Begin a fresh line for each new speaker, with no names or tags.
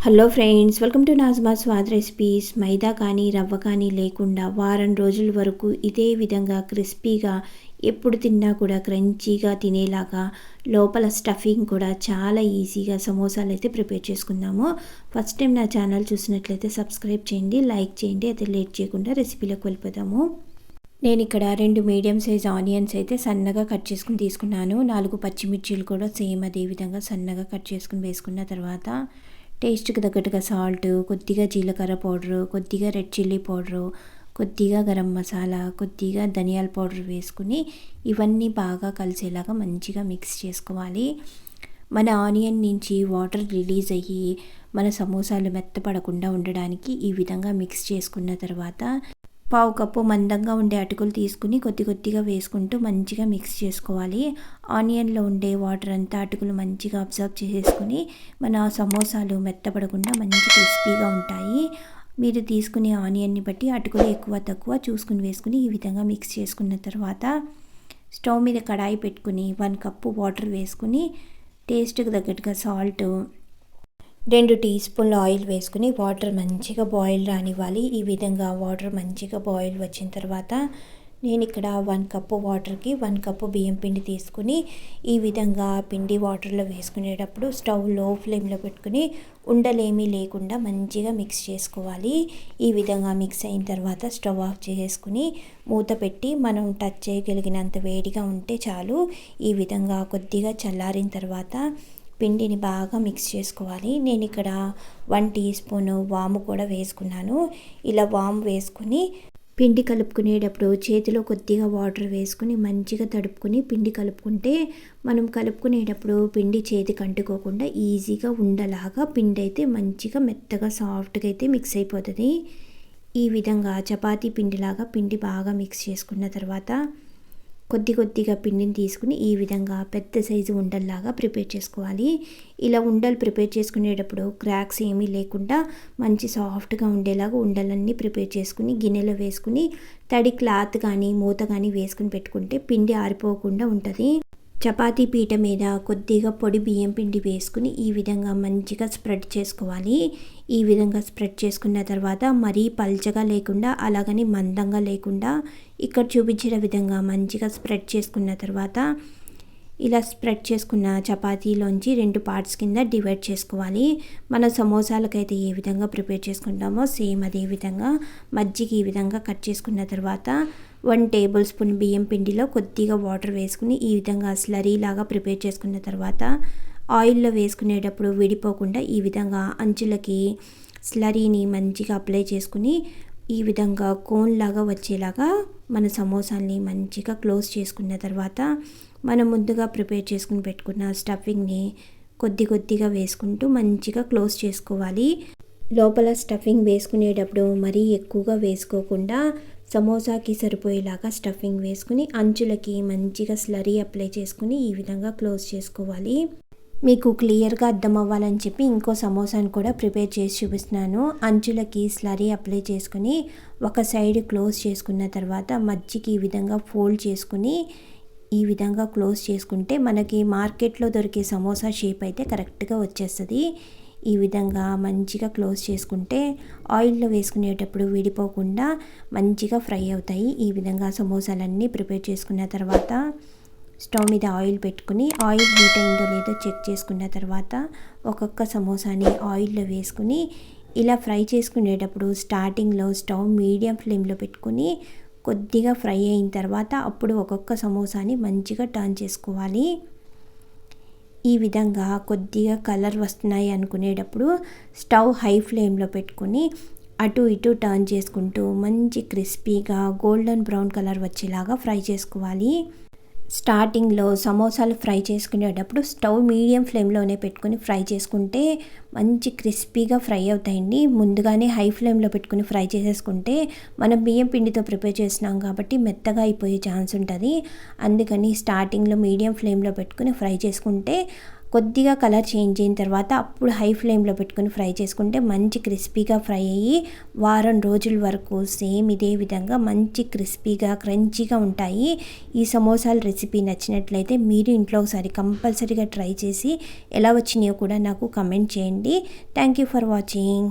Hello friends, welcome to Nazma Swad recipes. Maida కానీ రవ్వ కానీ లేకుండా వారం రోజుల వరకు ఇదే విధంగా క్రిస్పీగా ఎప్పుడు తిన్నా కూడా క్రంచీగా తినేలాగా లోపల స్టఫింగ్ కూడా చాలా ఈజీగా సమోసాలు అయితే ప్రిపేర్ చేసుకుందాము. ఫస్ట్ టైం నా ఛానల్ చూసినట్లయితే సబ్స్క్రైబ్ చేయండి, లైక్ చేయండి. అయితే లేట్ చేయకుండా రెసిపీలోకి వెళ్ళిపోదాము. నేను ఇక్కడ 2 మీడియం సైజ్ ఆనియన్స్ అయితే సన్నగా కట్ చేసుకుని తీసుకున్నాను. 4 పచ్చిమిర్చీలు కూడా సేమ్ అదే విధంగా సన్నగా కట్ చేసుకుని వేసుకున్న తర్వాత టేస్ట్కి తగ్గట్టుగా సాల్ట్, కొద్దిగా జీలకర్ర పౌడరు, కొద్దిగా రెడ్ చిల్లీ పౌడరు, కొద్దిగా గరం మసాలా, కొద్దిగా ధనియాల పౌడర్ వేసుకుని ఇవన్నీ బాగా కలిసేలాగా మంచిగా మిక్స్ చేసుకోవాలి. మన ఆనియన్ నుంచి వాటర్ రిలీజ్ అయ్యి మన సమోసాలు మెత్తపడకుండా ఉండడానికి ఈ విధంగా మిక్స్ చేసుకున్న తర్వాత పావు కప్పు మందంగా ఉండే అటుకులు తీసుకుని కొద్దిగా వేసుకుంటూ మంచిగా మిక్స్ చేసుకోవాలి. ఆనియన్లో ఉండే వాటర్ అంతా అటుకులు మంచిగా అబ్జర్వ్ చేసేసుకుని మన సమోసాలు మెత్తపడకుండా మంచి క్రిస్పీగా ఉంటాయి. మీరు తీసుకునే ఆనియన్ని బట్టి అటుకులు ఎక్కువ తక్కువ చూసుకుని వేసుకుని ఈ విధంగా మిక్స్ చేసుకున్న తర్వాత స్టవ్ మీద కడాయి పెట్టుకుని 1 కప్పు వాటర్ వేసుకుని టేస్ట్కి తగ్గట్టుగా సాల్ట్, 2 టీ స్పూన్ల ఆయిల్ వేసుకుని వాటర్ మంచిగా బాయిల్ రానివ్వాలి. ఈ విధంగా వాటర్ మంచిగా బాయిల్ వచ్చిన తర్వాత నేను ఇక్కడ 1 కప్పు వాటర్కి 1 కప్పు బియ్యం పిండి తీసుకుని ఈ విధంగా పిండి వాటర్లో వేసుకునేటప్పుడు స్టవ్ లో ఫ్లేమ్లో పెట్టుకుని ఉండలేమీ లేకుండా మంచిగా మిక్స్ చేసుకోవాలి. ఈ విధంగా మిక్స్ అయిన తర్వాత స్టవ్ ఆఫ్ చేసుకుని మూత పెట్టి మనం టచ్ చేయగలిగినంత వేడిగా ఉంటే చాలు. ఈ విధంగా కొద్దిగా చల్లారిన తర్వాత పిండిని బాగా మిక్స్ చేసుకోవాలి. నేను ఇక్కడ 1 టీ స్పూను వాము కూడా వేసుకున్నాను. ఇలా వాము వేసుకుని పిండి కలుపుకునేటప్పుడు చేతిలో కొద్దిగా వాటర్ వేసుకుని మంచిగా తడుపుకుని పిండి కలుపుకుంటే మనం కలుపుకునేటప్పుడు పిండి చేతికి అంటుకోకుండా ఈజీగా ఉండలాగా పిండి అయితే మంచిగా మెత్తగా సాఫ్ట్గా అయితే మిక్స్ అయిపోతుంది. ఈ విధంగా చపాతీ పిండిలాగా పిండి బాగా మిక్స్ చేసుకున్న తర్వాత కొద్దిగా పిండిని తీసుకుని ఈ విధంగా పెద్ద సైజు ఉండల్లాగా ప్రిపేర్ చేసుకోవాలి. ఇలా ఉండలు ప్రిపేర్ చేసుకునేటప్పుడు క్రాక్స్ ఏమీ లేకుండా మంచి సాఫ్ట్గా ఉండేలాగా ఉండలన్నీ ప్రిపేర్ చేసుకుని గిన్నెలో వేసుకుని తడి క్లాత్ కానీ మూత కానీ వేసుకుని పెట్టుకుంటే పిండి ఆరిపోకుండా ఉంటుంది. చపాతీ పీట మీద కొద్దిగా పొడి బియ్యం పిండి వేసుకుని ఈ విధంగా మంచిగా స్ప్రెడ్ చేసుకోవాలి. ఈ విధంగా స్ప్రెడ్ చేసుకున్న తర్వాత మరీ పల్చగా లేకుండా అలాగని మందంగా లేకుండా ఇక్కడ చూపించిన విధంగా మంచిగా స్ప్రెడ్ చేసుకున్న తర్వాత ఇలా స్ప్రెడ్ చేసుకున్న చపాతీలోంచి 2 పార్ట్స్ కింద డివైడ్ చేసుకోవాలి. మన సమోసాలకైతే ఏ విధంగా ప్రిపేర్ చేసుకుంటామో సేమ్ అదే విధంగా మజ్జిగ ఈ విధంగా కట్ చేసుకున్న తర్వాత 1 టేబుల్ స్పూన్ బియ్యం పిండిలో కొద్దిగా వాటర్ వేసుకుని ఈ విధంగా స్లరీ లాగా ప్రిపేర్ చేసుకున్న తర్వాత ఆయిల్లో వేసుకునేటప్పుడు విడిపోకుండా ఈ విధంగా అంచులకి స్లరీని మంచిగా అప్లై చేసుకుని ఈ విధంగా కోన్ లాగా వచ్చేలాగా మన సమోసాల్ని మంచిగా క్లోజ్ చేసుకున్న తర్వాత మనం ముందుగా ప్రిపేర్ చేసుకుని పెట్టుకున్న స్టఫింగ్ని కొద్దిగా వేసుకుంటూ మంచిగా క్లోజ్ చేసుకోవాలి. లోపల స్టఫింగ్ వేసుకునేటప్పుడు మరీ ఎక్కువగా వేసుకోకుండా సమోసాకి సరిపోయేలాగా స్టఫింగ్ వేసుకుని అంచులకి మంచిగా స్లరీ అప్లై చేసుకుని ఈ విధంగా క్లోజ్ చేసుకోవాలి. మీకు క్లియర్గా అర్థం అవ్వాలని చెప్పి ఇంకో సమోసాను కూడా ప్రిపేర్ చేసి చూపిస్తున్నాను. అంచులకి స్లరీ అప్లై చేసుకుని ఒక సైడ్ క్లోజ్ చేసుకున్న తర్వాత మధ్యకి ఈ విధంగా ఫోల్డ్ చేసుకుని ఈ విధంగా క్లోజ్ చేసుకుంటే మనకి మార్కెట్లో దొరికే సమోసా షేప్ అయితే కరెక్ట్గా వచ్చేస్తుంది. ఈ విధంగా మంచిగా క్లోజ్ చేసుకుంటే ఆయిల్లో వేసుకునేటప్పుడు విడిపోకుండా మంచిగా ఫ్రై అవుతాయి. ఈ విధంగా సమోసాలన్నీ ప్రిపేర్ చేసుకున్న తర్వాత స్టవ్ మీద ఆయిల్ పెట్టుకుని ఆయిల్ హీట్ అయిందో లేదో చెక్ చేసుకున్న తర్వాత ఒక్కొక్క సమోసాని ఆయిల్లో వేసుకుని ఇలా ఫ్రై చేసుకునేటప్పుడు స్టార్టింగ్లో స్టవ్ మీడియం ఫ్లేమ్లో పెట్టుకుని కొద్దిగా ఫ్రై అయిన తర్వాత అప్పుడు ఒక్కొక్క సమోసాని మంచిగా టర్న్ చేసుకోవాలి. ఈ విధంగా కొద్దిగా కలర్ వస్తున్నాయి అనుకునేటప్పుడు స్టవ్ హై ఫ్లేమ్లో పెట్టుకుని అటు ఇటు టర్న్ చేసుకుంటూ మంచి క్రిస్పీగా గోల్డెన్ బ్రౌన్ కలర్ వచ్చేలాగా ఫ్రై చేసుకోవాలి. స్టార్టింగ్లో సమోసాలు ఫ్రై చేసుకునేటప్పుడు స్టవ్ మీడియం ఫ్లేమ్లోనే పెట్టుకుని ఫ్రై చేసుకుంటే మంచి క్రిస్పీగా ఫ్రై అవుతాయండి. ముందుగానే హై ఫ్లేమ్లో పెట్టుకుని ఫ్రై చేసేసుకుంటే మనం బియ్యం పిండితో ప్రిపేర్ చేసినాం కాబట్టి మెత్తగా అయిపోయే ఛాన్స్ ఉంటుంది. అందుకని స్టార్టింగ్లో మీడియం ఫ్లేమ్లో పెట్టుకుని ఫ్రై చేసుకుంటే కొద్దిగా కలర్ చేంజ్ అయిన తర్వాత అప్పుడు హై ఫ్లేమ్లో పెట్టుకొని ఫ్రై చేసుకుంటే మంచి క్రిస్పీగా ఫ్రై అయ్యి వారం రోజుల వరకు సేమ్ ఇదే విధంగా మంచి క్రిస్పీగా క్రంచీగా ఉంటాయి. ఈ సమోసాల రెసిపీ నచ్చినట్లయితే మీరు ఇంట్లో ఒకసారి కంపల్సరీగా ట్రై చేసి ఎలా వచ్చినాయో కూడా నాకు కమెంట్ చేయండి. Thank you for watching.